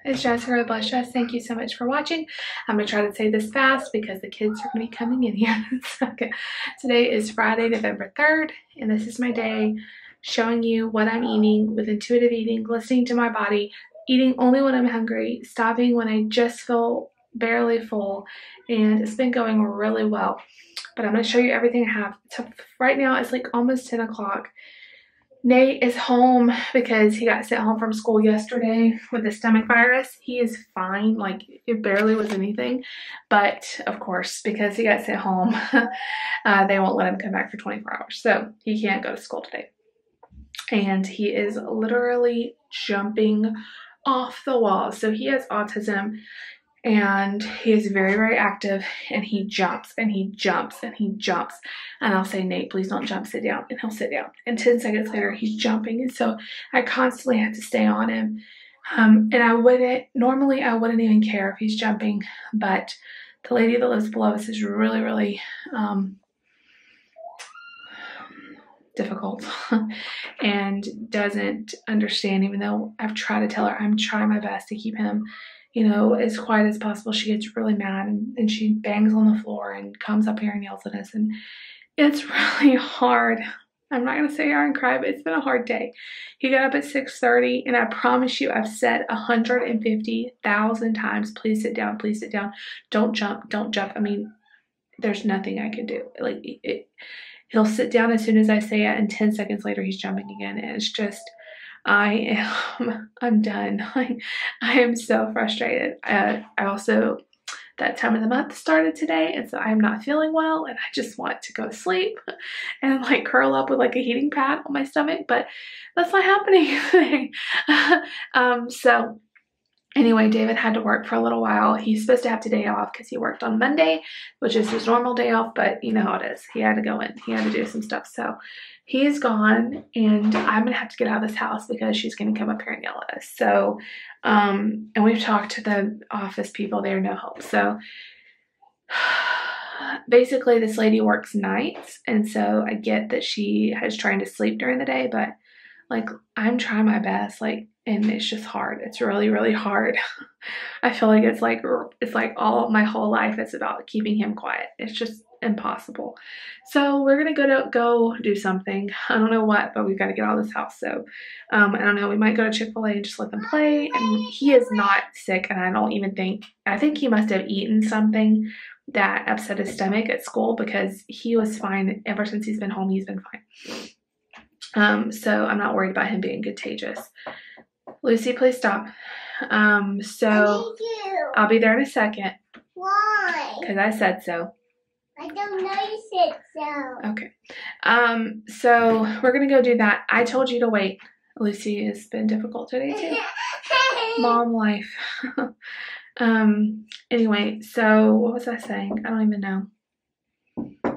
It's Jess, God bless Jess. Thank you so much for watching. I'm going to try to say this fast because the kids are going to be coming in here. Okay. Today is Friday, November 3rd, and this is my day showing you what I'm eating with intuitive eating, listening to my body, eating only when I'm hungry, stopping when I just feel barely full, and it's been going really well. But I'm going to show you everything I have. So right now it's like almost 10 o'clock. Nate is home because he got sent home from school yesterday with the stomach virus. He is fine, like it barely was anything. But of course, because he got sent home, they won't let him come back for 24 hours. So he can't go to school today. And he is literally jumping off the wall. So he has autism. And he is very, very active, and he jumps and he jumps and he jumps. And I'll say, Nate, please don't jump, sit down. And he'll sit down. And 10 seconds later, he's jumping. And so I constantly have to stay on him. And normally I wouldn't even care if he's jumping. But the lady that lives below us is really, really difficult and doesn't understand, even though I've tried to tell her I'm trying my best to keep him, you know, as quiet as possible. She gets really mad and she bangs on the floor and comes up here and yells at us, and it's really hard. I'm not going to say here and cry, but it's been a hard day. He got up at 6:30, and I promise you I've said 150,000 times, please sit down, don't jump, don't jump. I mean, there's nothing I can do. Like, he'll sit down as soon as I say it, and 10 seconds later he's jumping again, and it's just, I'm done. I am so frustrated. I also, that time of the month started today, and so I'm not feeling well, and I just want to go to sleep and like curl up with like a heating pad on my stomach, but that's not happening today. So anyway, David had to work for a little while. He's supposed to have today off because he worked on Monday, which is his normal day off, but you know how it is. He had to go in. He had to do some stuff. So he's gone, and I'm going to have to get out of this house because she's going to come up here and yell at us. So, and we've talked to the office people. They're no help. So basically this lady works nights, and so I get that she is trying to sleep during the day, but like I'm trying my best, like, and it's just hard. It's really, really hard. I feel like it's like all my whole life it's about keeping him quiet. It's just impossible. So we're gonna go do something. I don't know what, but we've got to get out of this house. So I don't know. We might go to Chick-fil-A and just let them play. And he is not sick, and I think he must have eaten something that upset his stomach at school, because he was fine ever since he's been home. He's been fine. So I'm not worried about him being contagious. Lucy, please stop. So I'll be there in a second. Why? Because I said so. I don't know you said so. Okay. So we're going to go do that. I told you to wait. Lucy has been difficult today too. Mom life. Anyway, so what was I saying? I don't even know.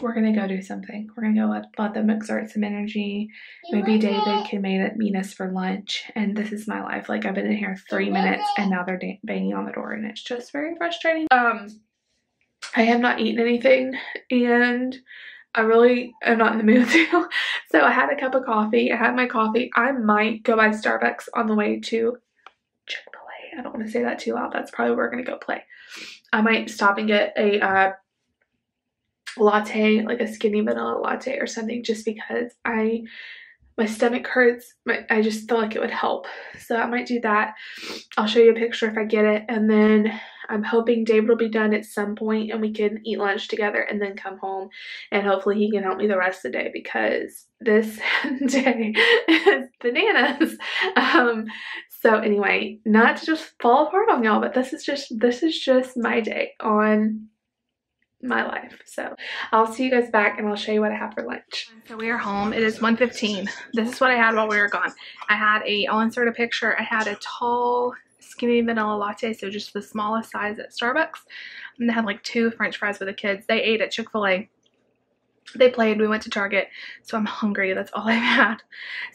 We're going to go do something. We're going to go let them exert some energy. Maybe David can meet us for lunch. And this is my life. Like, I've been in here 3 minutes, and now they're banging on the door, and it's just very frustrating. I have not eaten anything, and I really am not in the mood to. So I had a cup of coffee. I had my coffee. I might go by Starbucks on the way to Chick-fil-A. I don't want to say that too loud. That's probably where we're going to go play. I might stop and get a latte, like a skinny vanilla latte or something, just because my stomach hurts. I just feel like it would help. So I might do that. I'll show you a picture if I get it. And then I'm hoping David will be done at some point and we can eat lunch together and then come home, and hopefully he can help me the rest of the day, because this day is bananas. So anyway, not to just fall apart on y'all, but this is just my day on my life. So I'll see you guys back, and I'll show you what I have for lunch. So we are home. It is 1:15. This is what I had while we were gone. I'll insert a picture. I had a tall skinny vanilla latte, so just the smallest size at Starbucks, and they had like 2 french fries for the kids. They ate at Chick-fil-A. They played. We went to Target, so I'm hungry. That's all I've had.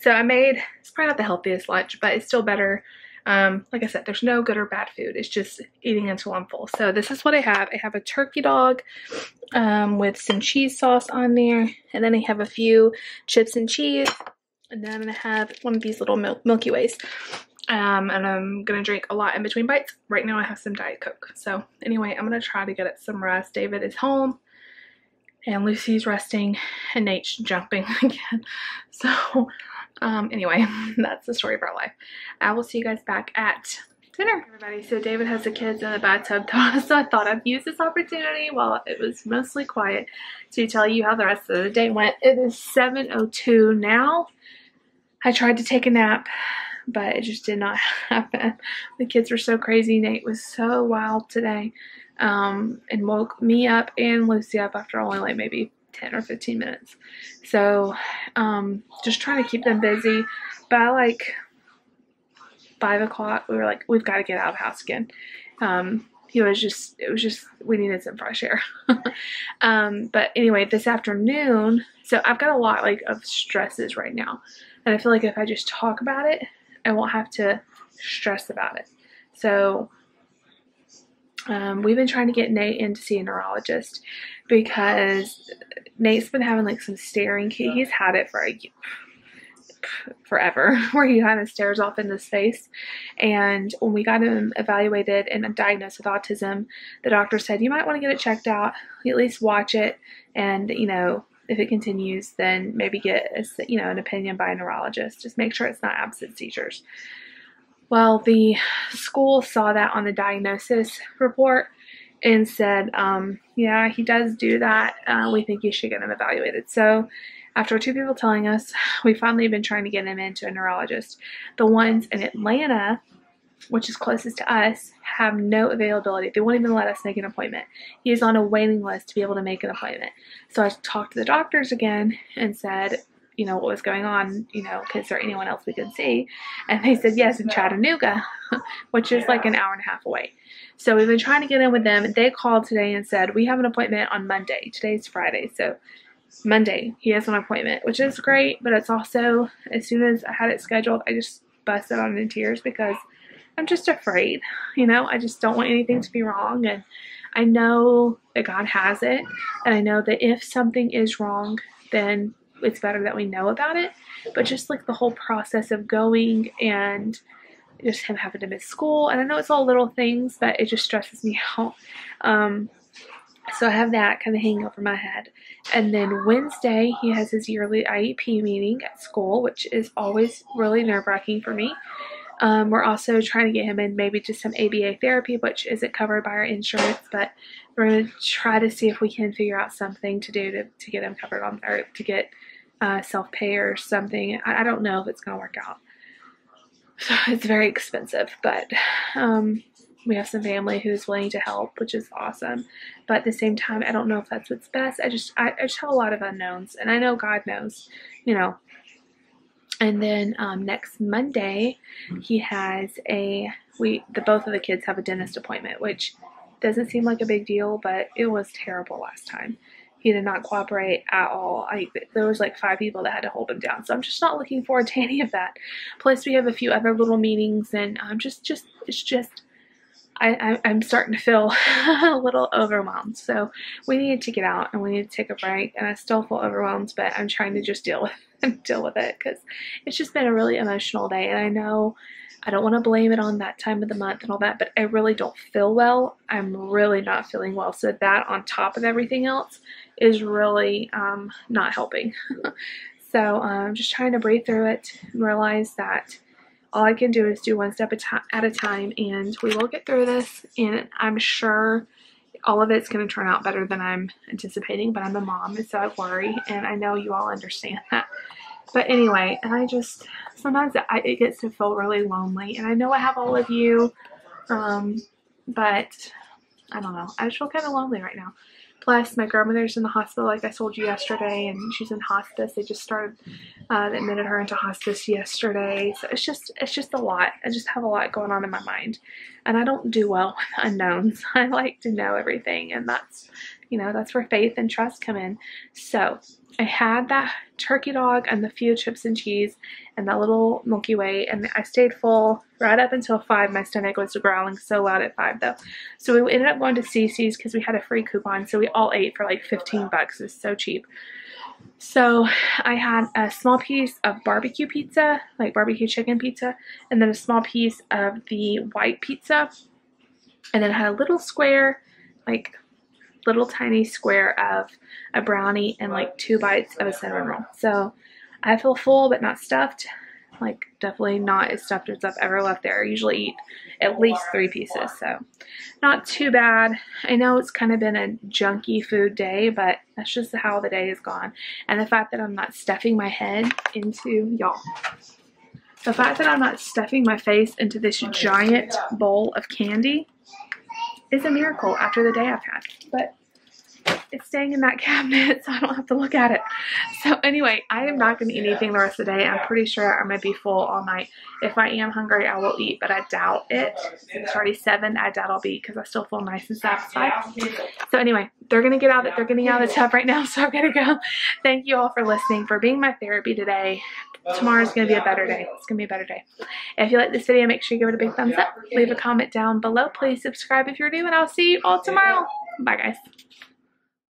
So it's probably not the healthiest lunch, but it's still better. Like I said, there's no good or bad food. It's just eating until I'm full. So this is what I have. I have a turkey dog with some cheese sauce on there, and then I have a few chips and cheese, and then I'm gonna have one of these little Milky Ways. And I'm gonna drink a lot in between bites. Right now I have some Diet Coke. So anyway, I'm gonna try to get it some rest. David is home and Lucy's resting and Nate's jumping again. So anyway, that's the story of our life. I will see you guys back at dinner. Everybody, so David has the kids in the bathtub, so I thought I'd use this opportunity while it was mostly quiet to tell you how the rest of the day went. It is 7:02 now. I tried to take a nap, but it just did not happen. The kids were so crazy. Nate was so wild today, and woke me up and Lucy up after only like maybe 10 or 15 minutes. So just trying to keep them busy. By like 5 o'clock, we were like, we've got to get out of the house again. It was just, we needed some fresh air. But anyway, this afternoon, so I've got a lot like of stresses right now. And I feel like if I just talk about it, I won't have to stress about it. So we've been trying to get Nate in to see a neurologist because Nate's been having like some staring. He's had it for forever, where he kind of stares off into space. And when we got him evaluated and diagnosed with autism, the doctor said you might want to get it checked out, at least watch it, and you know, if it continues, then maybe get an opinion by a neurologist. Just make sure it's not absent seizures. Well, the school saw that on the diagnosis report and said, yeah, he does do that. We think you should get him evaluated. So after 2 people telling us, we finally have been trying to get him into a neurologist. The ones in Atlanta, which is closest to us, have no availability. They won't even let us make an appointment. He is on a waiting list to be able to make an appointment. So I talked to the doctors again and said, you know, what was going on, you know, is there anyone else we could see? And they said yes, in Chattanooga, which is like an hour and a half away. So we've been trying to get in with them. They called today and said, we have an appointment on Monday. Today's Friday, so Monday he has an appointment, which is great, but it's also, as soon as I had it scheduled, I just busted out in tears because I'm just afraid, you know, I just don't want anything to be wrong. And I know that God has it, and I know that if something is wrong, then it's better that we know about it. But just like the whole process of going and just him having to miss school, and I know it's all little things, but it just stresses me out. So I have that kind of hanging over my head. And then Wednesday, he has his yearly IEP meeting at school, which is always really nerve-wracking for me. We're also trying to get him in maybe just some ABA therapy, which isn't covered by our insurance, but we're going to try to see if we can figure out something to do to get him covered on, or to get self-pay or something. I don't know if it's going to work out. So it's very expensive, but we have some family who's willing to help, which is awesome. But at the same time, I don't know if that's what's best. I just have a lot of unknowns, and I know God knows, you know. And then next Monday, he has both of the kids have a dentist appointment, which doesn't seem like a big deal, but it was terrible last time. He did not cooperate at all. There was like 5 people that had to hold him down. So I'm just not looking forward to any of that. Plus, we have a few other little meetings, and I'm starting to feel a little overwhelmed. So we need to get out and we need to take a break. And I still feel overwhelmed, but I'm trying to just deal with it because it's just been a really emotional day. And I know I don't want to blame it on that time of the month and all that, but I really don't feel well. I'm really not feeling well. So that on top of everything else is really not helping. So I'm just trying to breathe through it and realize that all I can do is do one step at a time, and we will get through this, and I'm sure all of it's going to turn out better than I'm anticipating, but I'm a mom, and so I worry, and I know you all understand that. But anyway, and sometimes it gets to feel really lonely, and I know I have all of you, but I don't know. I just feel kind of lonely right now. Plus, my grandmother's in the hospital, like I told you yesterday, and she's in hospice. They just admitted her into hospice yesterday. So it's just a lot. I just have a lot going on in my mind, and I don't do well with unknowns. I like to know everything, and that's where faith and trust come in. So I had that turkey dog and the few chips and cheese and that little Milky Way, and I stayed full right up until 5. My stomach was growling so loud at 5 though. So we ended up going to CC's because we had a free coupon, so we all ate for like $15. It's so cheap. So I had a small piece of barbecue pizza, like barbecue chicken pizza, and then a small piece of the white pizza. And then I had a little square, like little tiny square of a brownie and like 2 bites of a cinnamon roll. So I feel full but not stuffed. Like definitely not as stuffed as I've ever left there. I usually eat at least 3 pieces, so not too bad. I know it's kind of been a junky food day, but that's just how the day has gone. And the fact that I'm not stuffing my head into, y'all, the fact that I'm not stuffing my face into this giant bowl of candy is a miracle after the day I've had. But it's staying in that cabinet, so I don't have to look at it. So anyway, I am not going to eat anything the rest of the day. I'm pretty sure I'm going to be full all night. If I am hungry, I will eat, but I doubt it. It's already 7. I doubt I'll be, because I still feel nice and satisfied. So anyway, they're going to get out. They're getting out of the tub right now, so I'm going to go. Thank you all for listening, for being my therapy today. Tomorrow's going to be a better day. It's going to be a better day. If you like this video, make sure you give it a big thumbs up. Leave a comment down below. Please subscribe if you're new, and I'll see you all tomorrow. Bye, guys.